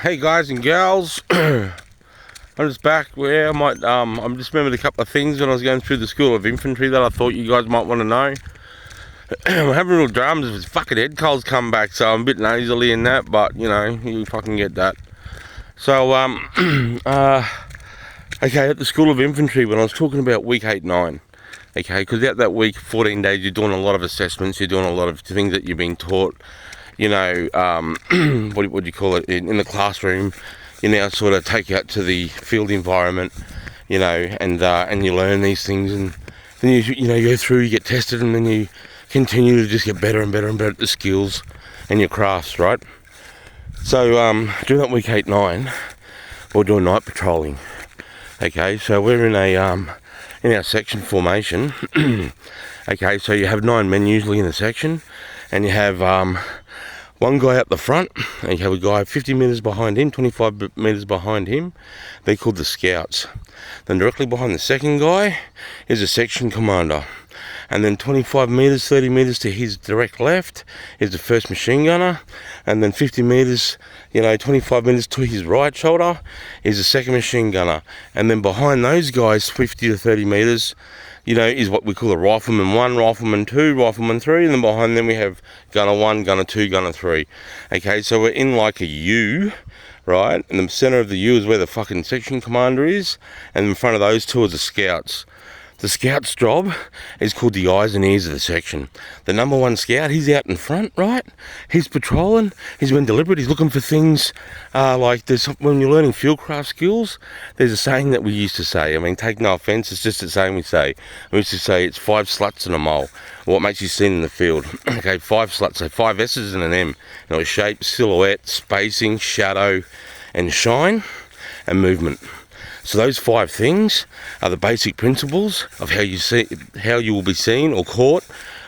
Hey guys and girls, I'm just back where I might, I just remembered a couple of things when I was going through the School of Infantry that I thought you guys might want to know. I'm having real dramas with fucking head colds come back, so I'm a bit nasally in that, but you know, you fucking get that. So, okay, at the School of Infantry, when I was talking about week 8, 9, okay, because out that week, 14 days, you're doing a lot of assessments, you're doing a lot of things that you've been taught, you know, what do you call it, in the classroom. You now sort of take you out to the field environment, you know, and you learn these things, and then you go through, you get tested, and then you continue to just get better and better and better at the skills and your crafts, right? So during that week 8, 9, we're doing night patrolling. Okay, so we're in our section formation. Okay, so you have 9 men usually in a section, and you have one guy up the front, and you have a guy 50 metres behind him, 25 metres behind him. They're called the scouts. Then directly behind the second guy is a section commander. And then 25 metres, 30 metres to his direct left is the first machine gunner. And then 50 metres, 25 metres to his right shoulder is the second machine gunner. And then behind those guys, 50 to 30 metres, is what we call a rifleman 1, rifleman 2, rifleman 3, and then behind them we have gunner 1, gunner 2, gunner 3. Okay, so we're in like a U, right? And the centre of the U is where the fucking section commander is, and in front of those two is the scouts. The scout's job is called the eyes and ears of the section. The number 1 scout, he's out in front, right? He's patrolling, he's been deliberate, he's looking for things like this. When you're learning fieldcraft skills, there's a saying that we used to say. I mean, take no offence, it's just a saying we say. We used to say it's 5 sluts and a mole. What makes you seen in the field? Okay, 5 sluts, so 5 S's and an M. Shape, silhouette, spacing, shadow, and shine, and movement. So those 5 things are the basic principles of how you will be seen or caught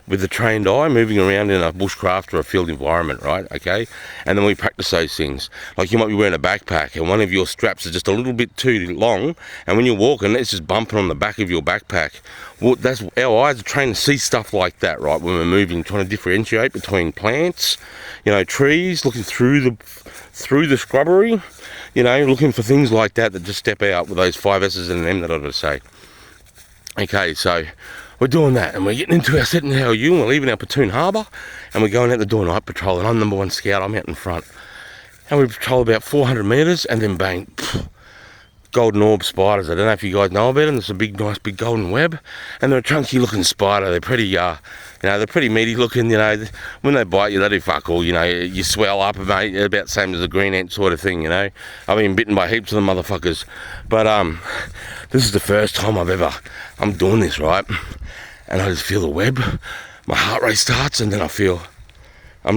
with the trained eye moving around in a bushcraft or a field environment, right? Okay, and then we practice those things. Like you might be wearing a backpack and one of your straps is just a little bit too long, and when you're walking, it's just bumping on the back of your backpack. Well, that's our eyes are trained to see stuff like that, right? When we're moving, trying to differentiate between plants, trees, looking through the scrubbery. Looking for things like that just step out with those 5 S's and an M that I've got to say. Okay, so we're doing that, and we're getting into our setting our U, and we're leaving our platoon harbour, and we're going out the door night patrol, and I'm number 1 scout, I'm out in front. And we patrol about 400 metres, and then bang, golden orb spiders. I don't know if you guys know about them. It's a big, nice, big golden web, and they're a chunky looking spider. They're pretty, they're pretty meaty looking. When they bite you, they do fuck all. You swell up, mate. They're about the same as a green ant sort of thing. I've been bitten by heaps of them motherfuckers, but this is the first time I'm doing this, right? And I just feel the web. My heart rate starts, and then I'm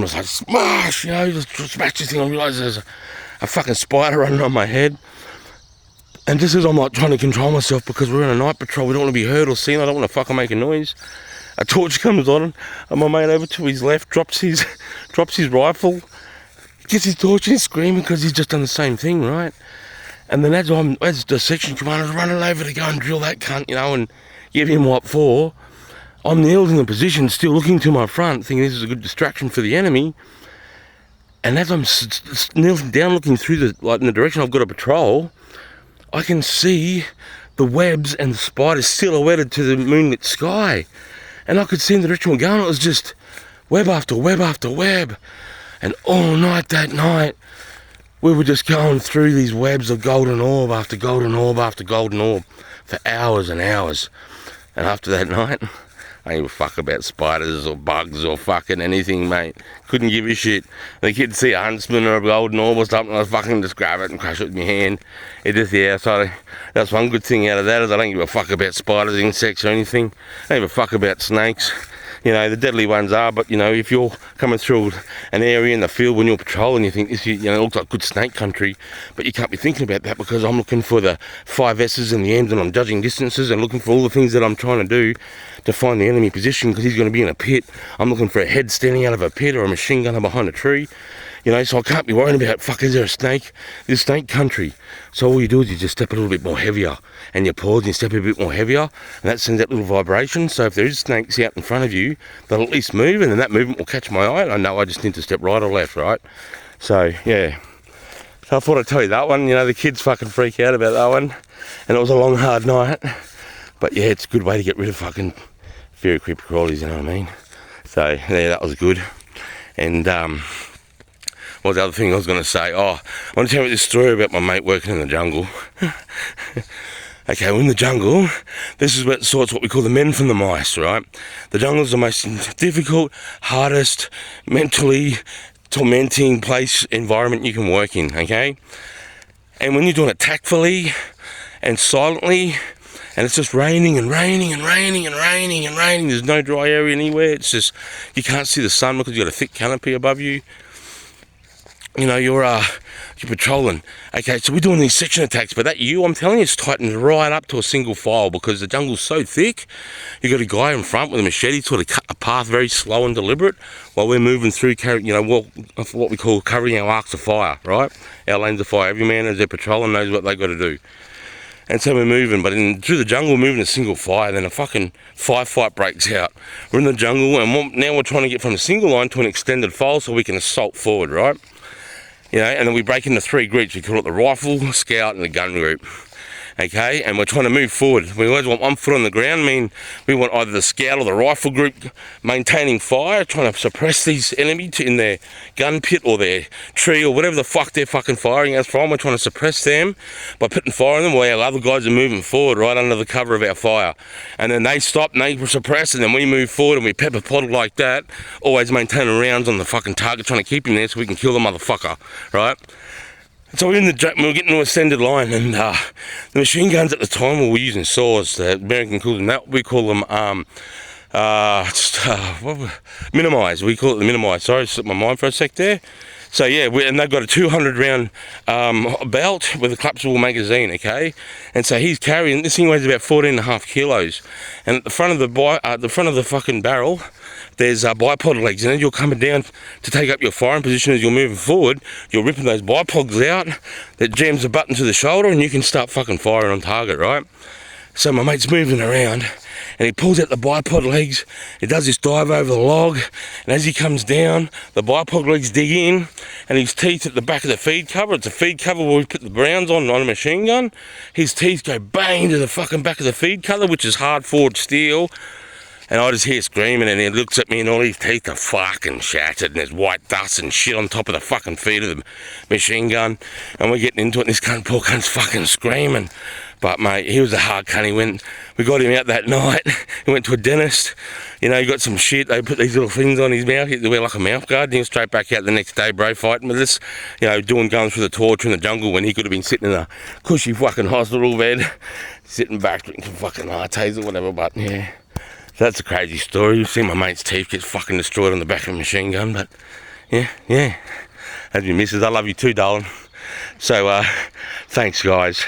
just like smash, just smash this thing. I realise there's a fucking spider running on my head. And just as I'm like trying to control myself because we're in a night patrol, we don't want to be heard or seen, I don't want to fucking make a noise. A torch comes on, and my mate over to his left drops his rifle, gets his torch and he's screaming because he's just done the same thing, right? And then as the section commander's running over to go and drill that cunt, and give him what for, I'm kneeled in the position, still looking to my front, thinking this is a good distraction for the enemy. And as I'm kneeling down looking through in the direction I've got to patrol, I can see the webs and the spiders silhouetted to the moonlit sky. And I could see in the direction we're going, it was just web after web after web. And all night that night, we were just going through these webs of golden orb after golden orb after golden orb for hours and hours. And after that night, I didn't give a fuck about spiders or bugs or fucking anything, mate. Couldn't give a shit. The kids see a huntsman or a golden orb or something, I fucking just grab it and crush it with my hand. So that's one good thing out of that, is I don't give a fuck about spiders, insects or anything. I don't give a fuck about snakes. The deadly ones are, but if you're coming through an area in the field when you're patrolling, you think this, it looks like good snake country, but you can't be thinking about that because I'm looking for the 5 S's and the M's, and I'm judging distances and looking for all the things that I'm trying to do to find the enemy position, because he's going to be in a pit. I'm looking for a head standing out of a pit or a machine gunner behind a tree. So I can't be worrying about, fuck, is there a snake? This snake country. So all you do is you just step a little bit more heavier, and you pause and you step a bit more heavier, and that sends that little vibration. So if there is snakes out in front of you, they'll at least move, and then that movement will catch my eye, and I know I just need to step right or left, right? So, yeah. So I thought I'd tell you that one. You know, the kids fucking freak out about that one. And it was a long, hard night. But yeah, it's a good way to get rid of fucking fairy creeper crawlies, you know what I mean? So yeah, that was good. And what was the other thing I was going to say? Oh, I want to tell you this story about my mate working in the jungle. Okay, we're in the jungle. This is what we call the men from the mice, right? The jungle is the most difficult, hardest, mentally tormenting environment you can work in, okay? And when you're doing it tactfully and silently, and it's just raining and raining and raining and raining and raining, there's no dry area anywhere, it's just, you can't see the sun because you've got a thick canopy above you. You know, you're patrolling. Okay, so we're doing these section attacks, but that I'm telling you, it's tightened right up to a single file because the jungle's so thick. You got a guy in front with a machete sort of cut the path very slow and deliberate while we're moving through, you know, what we call covering our arcs of fire, right? Our lanes of fire. Every man as they're patrolling knows what they got to do. And so we're moving, but through the jungle, we're moving a single fire, then a fucking firefight breaks out. We're in the jungle, and now we're trying to get from a single line to an extended file so we can assault forward, right? You know, and then we break into 3 groups. We call it the rifle, scout, and the gun group. Okay, and we're trying to move forward. We always want one foot on the ground. I mean, we want either the scout or the rifle group maintaining fire, trying to suppress these enemies in their gun pit or their tree or whatever the fuck they're fucking firing us from. We're trying to suppress them by putting fire on them while our other guys are moving forward right under the cover of our fire. And then they stop and they suppress, and then we move forward and we pepper potted like that, always maintaining rounds on the fucking target, trying to keep him there so we can kill the motherfucker, right? So we're getting to a extended line, and the machine guns at the time we were using saws. The American calls them that. We call them minimise. We call it the minimise. Sorry, slipped my mind for a sec there. So yeah, and they've got a 200 round belt with a collapsible magazine, okay? And so he's carrying, this thing weighs about 14.5 kilos. And at the front of the fucking barrel, there's bipod legs, and as you're coming down to take up your firing position as you're moving forward, you're ripping those bipods out, that jams the button to the shoulder, and you can start fucking firing on target, right? So my mate's moving around, and he pulls out the bipod legs, he does this dive over the log, and as he comes down, the bipod legs dig in, and his teeth at the back of the feed cover, it's a feed cover where we put the rounds on a machine gun, his teeth go bang to the fucking back of the feed cover, which is hard forged steel. And I just hear screaming, and he looks at me, and all his teeth are fucking shattered, and there's white dust and shit on top of the fucking feet of the machine gun. And we're getting into it, and this poor cunt's fucking screaming. But mate, he was a hard cunt. We got him out that night. He went to a dentist. You know, he got some shit. They put these little things on his mouth. He had to wear like a mouth guard. And he was straight back out the next day, bro, fighting with us. You know, going through the torture in the jungle when he could have been sitting in a cushy fucking hospital bed, sitting back drinking some fucking lattes or whatever. But yeah. So that's a crazy story. You've seen my mate's teeth get fucking destroyed on the back of a machine gun, but yeah. As your missus, I love you too, darling. So, thanks, guys.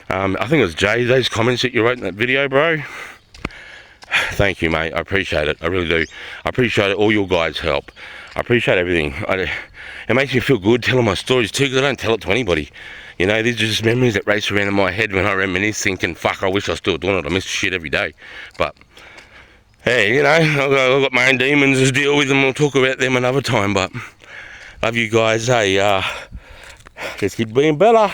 I think it was Jay, those comments that you wrote in that video, bro. Thank you, mate. I appreciate it. I really do. I appreciate all your guys' help. I appreciate everything. It makes me feel good telling my stories too, because I don't tell it to anybody. You know, these are just memories that race around in my head when I reminisce, thinking, fuck, I wish I was still doing it. I miss shit every day. But hey, you know, I've got my own demons to deal with, and we'll talk about them another time. But love you guys. Hey, just keep being better.